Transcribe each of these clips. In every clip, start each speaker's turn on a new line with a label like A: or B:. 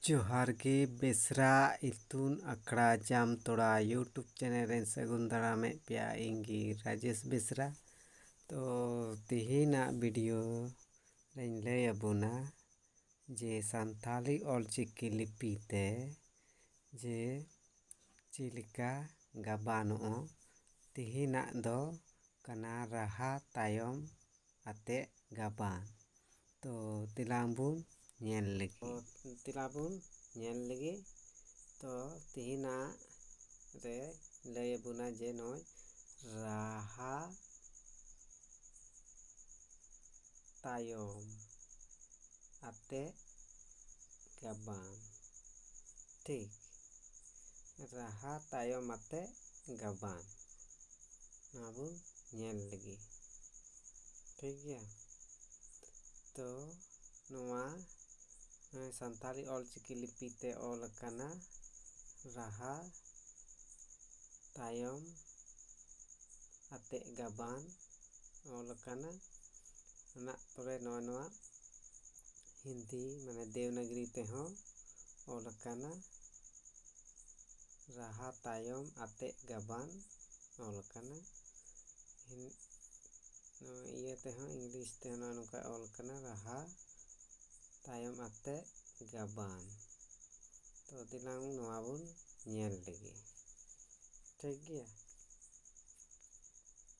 A: ᱡᱚᱦᱟᱨ ᱜᱮ ᱵᱮᱥᱨᱟ ᱤᱛᱩᱱ ᱟᱠᱷᱲᱟ ᱡᱟᱢᱛᱚᱲᱟ ᱤᱭᱩᱴᱩᱵᱽ ᱪᱮᱱᱮᱞ ᱨᱮ ᱥᱟᱹᱜᱩᱱ ᱫᱟᱨᱟᱢᱮᱫ ᱯᱮᱭᱟ ᱤᱧᱜᱮ ᱨᱟᱡᱮᱥ ᱵᱮᱥᱨᱟ᱾ ᱛᱚ ᱛᱮᱦᱮᱧᱟᱜ ᱵᱷᱤᱰᱤᱭᱳ ᱨᱮᱧ ᱞᱟᱹᱭ ᱟᱵᱚᱱᱟ ᱡᱮ ᱥᱟᱱᱛᱟᱲᱤ ᱚᱞᱪᱤᱠᱤ ᱞᱤᱯᱤ ᱛᱮ ᱡᱮ ᱪᱮᱫ ᱞᱮᱠᱟ ᱜᱟᱵᱟᱱᱚᱜᱼᱟ᱾ ᱛᱮᱦᱮᱧᱟᱜ ᱫᱚ ᱠᱟᱱᱟ ᱨᱟᱦᱟ ᱛᱟᱭᱚᱢ ᱟᱛᱮᱫ ᱜᱟᱵᱟᱱ᱾ ᱛᱚ ᱛᱮᱞᱟᱝ ᱵᱚᱱ ᱧᱮᱞ ᱞᱮᱜᱮ ᱛᱚ ᱛᱮᱦᱮᱧᱟᱜ ᱨᱮ ᱞᱟᱹᱭ ᱟᱵᱚᱱᱟ ᱡᱮ ᱱᱚᱜᱼᱚᱭ ᱨᱟᱦᱟ ᱛᱟᱭᱚᱢ ᱟᱛᱮᱫ ᱜᱟᱵᱟᱱ᱾ ᱴᱷᱤᱠ, ᱨᱟᱦᱟ ᱛᱟᱭᱚᱢ ᱟᱛᱮᱫ ᱜᱟᱵᱟᱱ ᱱᱚᱣᱟ ᱵᱚᱱ ᱧᱮᱞ ᱞᱮᱜᱮ᱾ ᱴᱷᱤᱠ ᱜᱮᱭᱟ, ᱛᱚ ᱱᱚᱣᱟ ᱥᱟᱱᱛᱟᱲᱤ ᱚᱞᱪᱤᱠᱤ ᱞᱤᱯᱤ ᱛᱮ ᱚᱞ ᱟᱠᱟᱱᱟ ᱨᱟᱦᱟ ᱛᱟᱭᱚᱢ ᱟᱛᱮᱫ ᱜᱟᱵᱟᱱ ᱚᱞ ᱟᱠᱟᱱᱟ᱾ ᱚᱱᱟ ᱯᱚᱨᱮ ᱱᱚᱣᱟ ᱦᱤᱱᱫᱤ ᱢᱟᱱᱮ ᱫᱮᱵᱽᱱᱟᱜᱚᱨᱤ ᱛᱮᱦᱚᱸ ᱚᱞ ᱟᱠᱟᱱᱟ ᱨᱟᱦᱟ ᱛᱟᱭᱚᱢ ᱟᱛᱮᱫ ᱜᱟᱵᱟᱱ ᱚᱞ ᱟᱠᱟᱱᱟ᱾ ᱤᱭᱟᱹ ᱛᱮᱦᱚᱸ ᱤᱝᱞᱤᱥ ᱛᱮᱦᱚᱸ ᱱᱚᱝᱠᱟ ᱚᱞ ᱟᱠᱟᱱᱟ ᱨᱟᱦᱟ ᱛᱟᱭᱚᱢ ᱟᱛᱮᱫ ᱜᱟᱵᱟᱱ᱾ ᱛᱚ ᱫᱮᱞᱟᱝ ᱱᱚᱣᱟ ᱵᱚᱱ ᱧᱮᱞ ᱞᱮᱜᱮ᱾ ᱴᱷᱤᱠ ᱜᱮᱭᱟ,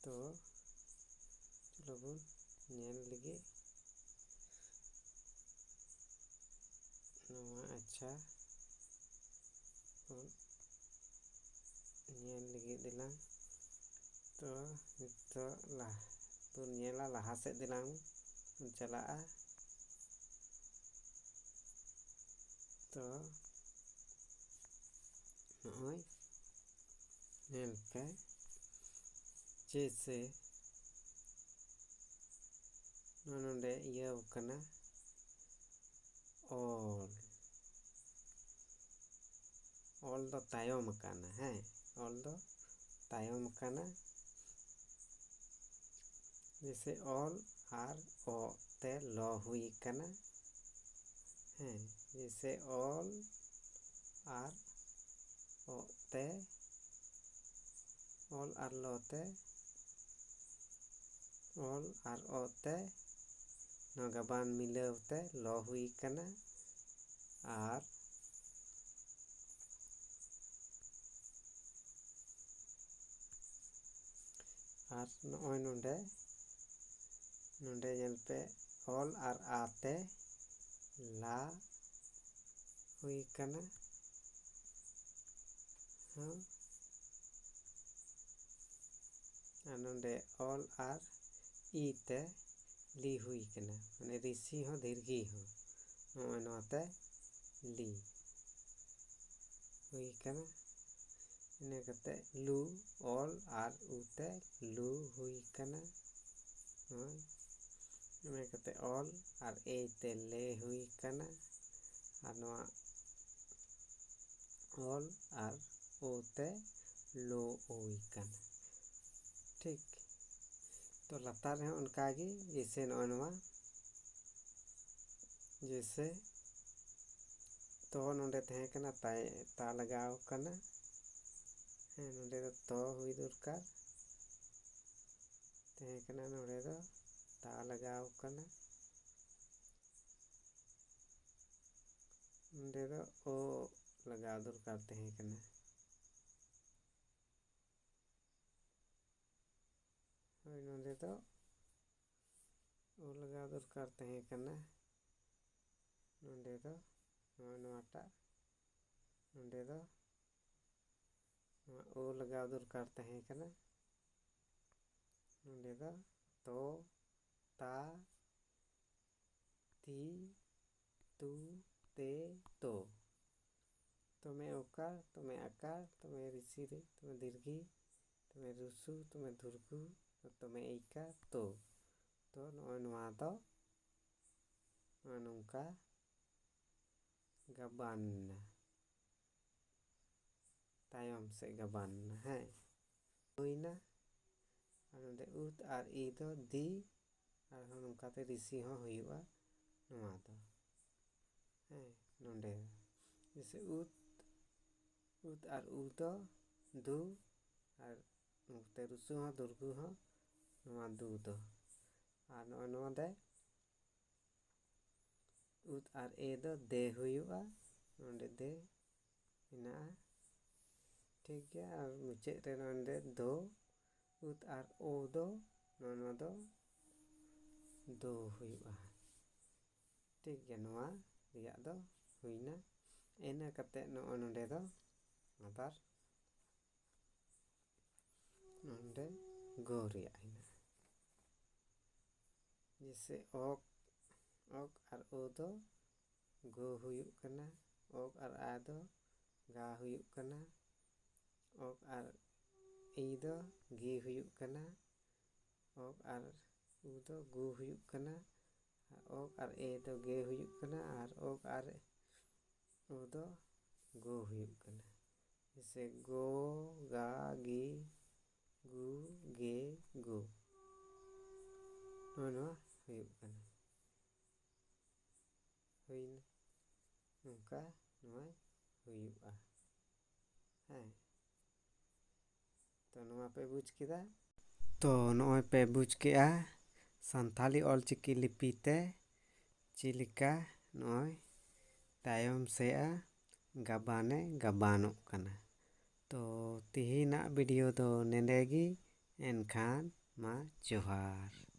A: ᱛᱚ ᱪᱚᱞᱚ ᱵᱚᱱ ᱧᱮᱞ ᱞᱮᱜᱮ ᱱᱚᱣᱟ᱾ ᱟᱪᱪᱷᱟ ᱵᱚᱱ ᱧᱮᱞ ᱞᱮᱜᱮ ᱫᱮᱞᱟᱝ᱾ ᱛᱚ ᱱᱤᱛᱚᱜ ᱵᱚᱱ ᱧᱮᱞᱟ, ᱞᱟᱦᱟ ᱥᱮᱫ ᱫᱮᱞᱟᱝ ᱵᱚᱱ ᱪᱟᱞᱟᱜᱼᱟ᱾ ᱛᱚ ᱱᱚᱜᱼᱚᱭ ᱧᱮᱞ ᱯᱮ ᱡᱮᱭᱥᱮ ᱱᱚᱰᱮ ᱤᱭᱟᱹᱣ ᱠᱟᱱᱟ ᱚᱞ ᱫᱚ ᱛᱟᱭᱚᱢ ᱟᱠᱟᱱᱟ᱾ ᱦᱮᱸ, ᱚᱞ ᱫᱚ ᱛᱟᱭᱚᱢ ᱟᱠᱟᱱᱟ᱾ ᱡᱮᱭᱥᱮ ᱚᱞ ᱟᱨ ᱚ ᱛᱮ ᱞᱚ ᱦᱩᱭ ᱟᱠᱟᱱᱟ᱾ ᱦᱮᱸ, ᱡᱮᱭᱥᱮ ᱚᱞ ᱟᱨ ᱚ ᱛᱮ, ᱚᱞ ᱟᱨ ᱞᱚ ᱛᱮ, ᱚᱞ ᱟᱨ ᱚ ᱛᱮ ᱱᱚᱣᱟ ᱜᱟᱵᱟᱱ ᱢᱤᱞᱟᱹᱣ ᱛᱮ ᱞᱚ ᱦᱩᱭ ᱟᱠᱟᱱᱟ᱾ ᱟᱨ ᱱᱚᱜᱼᱚᱭ ᱱᱚᱰᱮ ᱧᱮᱞ ᱯᱮ ᱚᱞ ᱟᱨ ᱟ ᱛᱮ ᱞᱟ ᱦᱩᱭ ᱟᱠᱟᱱᱟ᱾ ᱦᱮᱸ, ᱟᱨ ᱱᱚᱰᱮ ᱚᱞ ᱟᱨ ᱤ ᱛᱮ ᱞᱤ ᱦᱩᱭ ᱟᱠᱟᱱᱟ, ᱢᱟᱱᱮ ᱨᱤᱥᱤ ᱦᱚᱸ ᱫᱤᱨᱜᱷᱤ ᱦᱚᱸ ᱱᱚᱜᱼᱚᱭ ᱱᱚᱣᱟᱛᱮ ᱞᱤ ᱦᱩᱭ ᱟᱠᱟᱱᱟ᱾ ᱤᱱᱟᱹ ᱠᱟᱛᱮ ᱞᱩ, ᱚᱞ ᱟᱨ ᱩ ᱛᱮ ᱞᱩ ᱦᱩᱭ ᱟᱠᱟᱱᱟ᱾ ᱤᱱᱟᱹ ᱠᱟᱛᱮ ᱚᱞ ᱟᱨ ᱮ ᱛᱮ ᱞᱮ ᱦᱩᱭ ᱟᱠᱟᱱᱟ᱾ ᱟᱨ ᱱᱚᱣᱟ ᱚᱞ ᱟᱨ ᱳ ᱛᱮ ᱞᱳ ᱦᱩᱭ ᱟᱠᱟᱱᱟ᱾ ᱴᱷᱤᱠ, ᱛᱚ ᱞᱟᱛᱟᱨ ᱨᱮᱦᱚᱸ ᱚᱱᱠᱟᱜᱮ ᱡᱮᱭᱥᱮ ᱱᱚᱜᱼᱚᱭ ᱱᱚᱣᱟ ᱡᱮᱭᱥᱮ ᱛᱚ ᱱᱚᱰᱮ ᱛᱟᱦᱮᱸ ᱠᱟᱱᱟ ᱛᱟ ᱞᱟᱜᱟᱣ ᱠᱟᱱᱟ᱾ ᱦᱮᱸ, ᱱᱚᱰᱮ ᱫᱚ ᱛᱚ ᱦᱩᱭ ᱫᱚᱨᱠᱟᱨ ᱛᱟᱦᱮᱸ ᱠᱟᱱᱟ, ᱱᱚᱰᱮ ᱫᱚ ᱛᱟ ᱞᱟᱜᱟᱣ ᱠᱟᱱᱟ᱾ ᱱᱚᱰᱮ ᱫᱚ ᱳ ᱞᱟᱜᱟᱣ ᱫᱚᱨᱠᱟর ᱛᱟᱦᱮᱸ ᱠᱟᱱᱟ᱾ ᱦᱳᱭ, ᱱᱚᱰᱮ ᱫᱚ ᱳ ᱞᱟᱜᱟᱣ ᱫᱚᱨᱠᱟর ᱛᱟᱦᱮᱸ ᱠᱟᱱᱟ᱾ ᱱᱚᱰᱮ ᱫᱚ ᱱᱚᱣᱟᱴᱟᱜ ᱱᱚᱰᱮ ᱫᱚ ᱱᱚᱣᱟ ᱳ ᱞᱟᱜᱟᱣ ᱫᱚᱨᱠᱟর ᱛᱟᱦᱮᱸ ᱠᱟᱱᱟ᱾ ᱱᱚᱰᱮ ᱫᱚ ᱛᱚ, ᱛᱟ, ᱛᱤ, ᱛᱩ, ᱛᱮ, ᱛᱳ, ᱛᱚᱢᱮ ᱳᱠᱟর, ᱛᱚᱢᱮ আকার, তমে ঋষি রে, তমে দীর্ঘি, তমে রুসু, তমে দুর্ঘু, তমে এইকার তো। তো নয় নওয়া ᱫᱚ ᱱᱚᱝᱠᱟ ᱜᱟᱵᱟᱱ ᱱᱟ, ᱛᱟᱭᱚᱢ ᱥᱮᱫ ᱜᱟᱵᱟᱱ ᱱᱟ᱾ ᱦᱮᱸ, ᱦᱩᱭᱱᱟ᱾ ᱟᱨ ᱱᱚᱰᱮ ᱩᱛ ᱟᱨ ᱤ ᱫᱚ ᱫᱤ, ᱟᱨᱦᱚᱸ ᱱᱚᱝᱠᱟᱛᱮ ᱨᱤᱥᱤ ᱦᱚᱸ ᱦᱩᱭᱩᱜᱼᱟ ᱱᱚᱣᱟ ᱫᱚ᱾ ᱦᱮᱸ, ᱱᱚᱰᱮ जैसे उत और उ दो दु और ᱱᱚᱛᱮ ᱨᱩᱥᱩ ᱦᱚᱸ ᱫᱩᱨᱜᱩ ᱦᱚᱸ ᱱᱚᱣᱟ ᱫᱩ ᱫᱚ ᱟᱨ ᱱᱚᱜᱼᱚᱭ ᱱᱚᱣᱟ ᱫᱚ ᱩᱛ ᱟᱨ ᱮ ᱫᱚ ᱫᱮ ᱦᱩᱭᱩᱜᱼᱟ ᱱᱚᱰᱮ ᱫᱮ ᱢᱮᱱᱟᱜᱼᱟ ᱴᱷᱤक ᱜᱮᱭᱟ ᱟᱨ ᱢᱩᱪᱟᱹᱫ ᱨᱮ ᱱᱚᱰᱮ ᱫᱚ ᱩᱛ ᱟᱨ ᱳ ᱫᱚ ᱱᱚᱣᱟ ᱫᱚ ᱫᱳ ᱦᱩᱭᱩᱜᱼᱟ ᱴᱷᱤक ᱜᱮᱭᱟ ᱱᱚᱣᱟ ᱨᱮᱭᱟᱜ ᱫᱚ ᱦᱩᱭᱱᱟ ᱤᱱᱟᱹ ᱠᱟᱛᱮᱫ ᱱᱚᱜᱼᱚᱭ ᱱᱚᱰᱮ ᱫᱚ ᱟᱵᱟᱨ ᱱᱚᱰᱮ ᱜᱚ ᱨᱮᱭᱟᱜ ᱦᱮᱱᱟᱜᱼᱟ जैसे ᱚᱠ ᱟᱨ ᱳ ᱫᱚ ᱜᱚ ᱦᱩᱭᱩᱜ ᱠᱟᱱᱟ ᱚᱠ ᱟᱨ ᱟ ᱫᱚ ᱜᱟ ᱦᱩᱭᱩᱜ ᱠᱟᱱᱟ ᱚᱠ ᱟᱨ ᱤ ᱫᱚ ᱜᱤ ᱦᱩᱭᱩᱜ ᱠᱟᱱᱟ ᱚᱠ ᱟᱨ ᱩ ᱫᱚ ᱜᱩ ᱦᱩᱭᱩᱜ ᱠᱟना ᱚᱠ ᱟᱨ ᱮ ᱫᱚ ᱜᱮ ᱦᱩᱭᱩᱜ ᱠᱟᱱᱟ ᱟᱨ ᱚᱠ ᱟᱨ ᱳ ᱫᱚ ᱜᱳ ᱦᱩᱭᱩᱜ ᱠᱟᱱᱟ जैसे गो गा गी गु गे गो नᱚᱣᱟ ᱦᱩᱭᱩᱜ ᱠᱟᱱᱟ ᱦᱩᱭᱱᱟ ᱱᱚᱝᱠᱟ ᱱᱚᱣᱟ ᱦᱩᱭᱩᱜᱼᱟ ᱦᱮᱸ ᱛᱚ ᱱᱚᱣᱟ ᱯᱮ ᱵᱩᱡᱽ ᱠᱮᱫᱟ ᱛᱚ ᱱᱚᱜᱼᱚᱭ ᱯᱮ ᱵᱩᱡᱽ ᱠᱮᱜᱼᱟ ᱥᱟᱱᱛᱟᱞᱤ ᱚᱞᱪᱤᱠᱤ ᱞᱤᱯᱤ ᱛᱮ ᱪᱮᱫ ᱞᱮᱠᱟ ᱱᱚᱜᱼᱚᱭ ᱛᱟᱭᱚᱢ ᱥᱮᱫᱼᱟ ᱜᱟᱵᱟᱱᱮ ᱜᱟᱵᱟᱱᱚᱜ ᱠᱟᱱᱟ ᱛᱚ ᱛᱮᱦᱮᱧᱟᱜ ᱵᱷᱤᱰᱤᱭᱳ ᱫᱚ ᱱᱮᱸᱰᱮ ᱜᱮ ᱮᱱᱠᱷᱟᱱ ᱢᱟ ᱡᱚᱦᱟᱨ